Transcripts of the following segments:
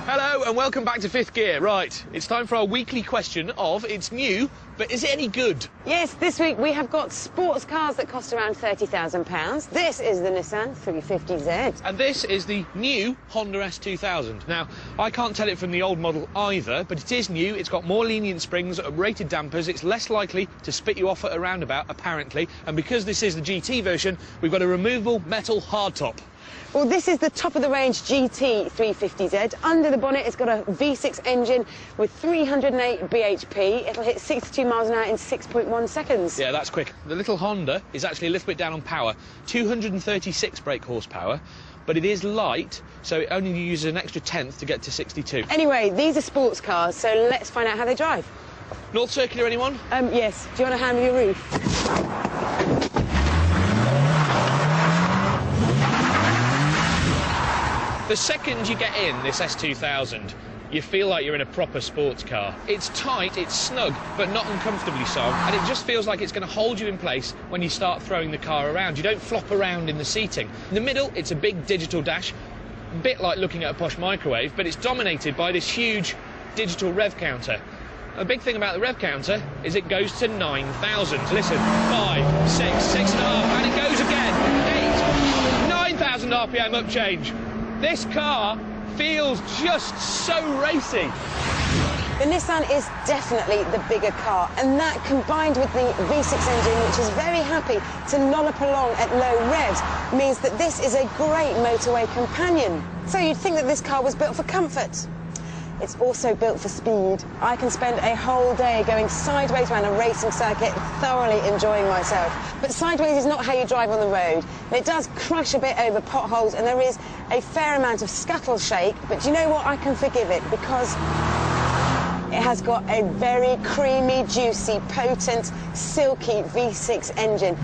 Hello and welcome back to Fifth Gear. Right, it's time for our weekly question of it's new, but is it any good? Yes, this week we have got sports cars that cost around £30,000. This is the Nissan 350Z. And this is the new Honda S2000. Now, I can't tell it from the old model either, but it is new, it's got more lenient springs, rated dampers, it's less likely to spit you off at a roundabout, apparently, and because this is the GT version, we've got a removable metal hardtop. Well, this is the top-of-the-range GT 350Z. Under the bonnet, it's got a V6 engine with 308 bhp. It'll hit 62 miles an hour in 6.1 seconds. Yeah, that's quick. The little Honda is actually a little bit down on power, 236 brake horsepower, but it is light, so it only uses an extra tenth to get to 62. Anyway, these are sports cars, so let's find out how they drive. North Circular, anyone? Yes. Do you want a hand with your roof? The second you get in this S2000, you feel like you're in a proper sports car. It's tight, it's snug, but not uncomfortably so, and it just feels like it's going to hold you in place when you start throwing the car around. You don't flop around in the seating. In the middle, it's a big digital dash, a bit like looking at a posh microwave, but it's dominated by this huge digital rev counter. A big thing about the rev counter is it goes to 9,000. Listen, 5, 6, 6.5, and it goes again. 8, 9,000 RPM up change. This car feels just so racy. The Nissan is definitely the bigger car, and that combined with the V6 engine, which is very happy to lollop along at low revs, means that this is a great motorway companion. So you'd think that this car was built for comfort. It's also built for speed. I can spend a whole day going sideways around a racing circuit, thoroughly enjoying myself. But sideways is not how you drive on the road. It does crush a bit over potholes, and there is a fair amount of scuttle shake, but do you know what? I can forgive it because it has got a very creamy, juicy, potent, silky V6 engine.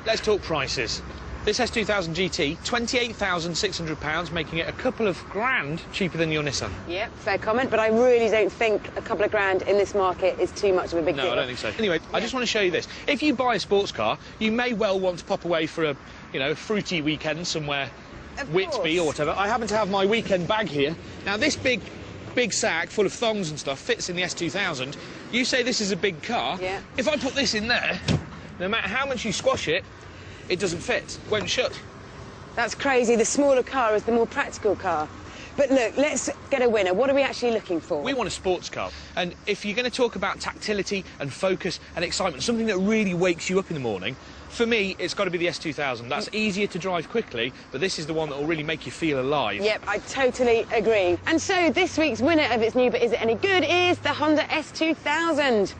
Let's talk prices. This S2000 GT, £28,600, making it a couple of grand cheaper than your Nissan. Yep, fair comment, but I really don't think a couple of grand in this market is too much of a big deal. No, I don't think so. Anyway, I just want to show you this. If you buy a sports car, you may well want to pop away for a, fruity weekend somewhere, Whitby or whatever. I happen to have my weekend bag here. Now, this big sack full of thongs and stuff fits in the S2000. You say this is a big car. Yeah. If I put this in there, no matter how much you squash it, it doesn't fit, won't shut. That's crazy. The smaller car is the more practical car. But look, let's get a winner. What are we actually looking for? We want a sports car. And if you're going to talk about tactility and focus and excitement, something that really wakes you up in the morning, for me, it's got to be the S2000. That's easier to drive quickly, but this is the one that will really make you feel alive. Yep, I totally agree. And so this week's winner of It's New But Is It Any Good is the Honda S2000.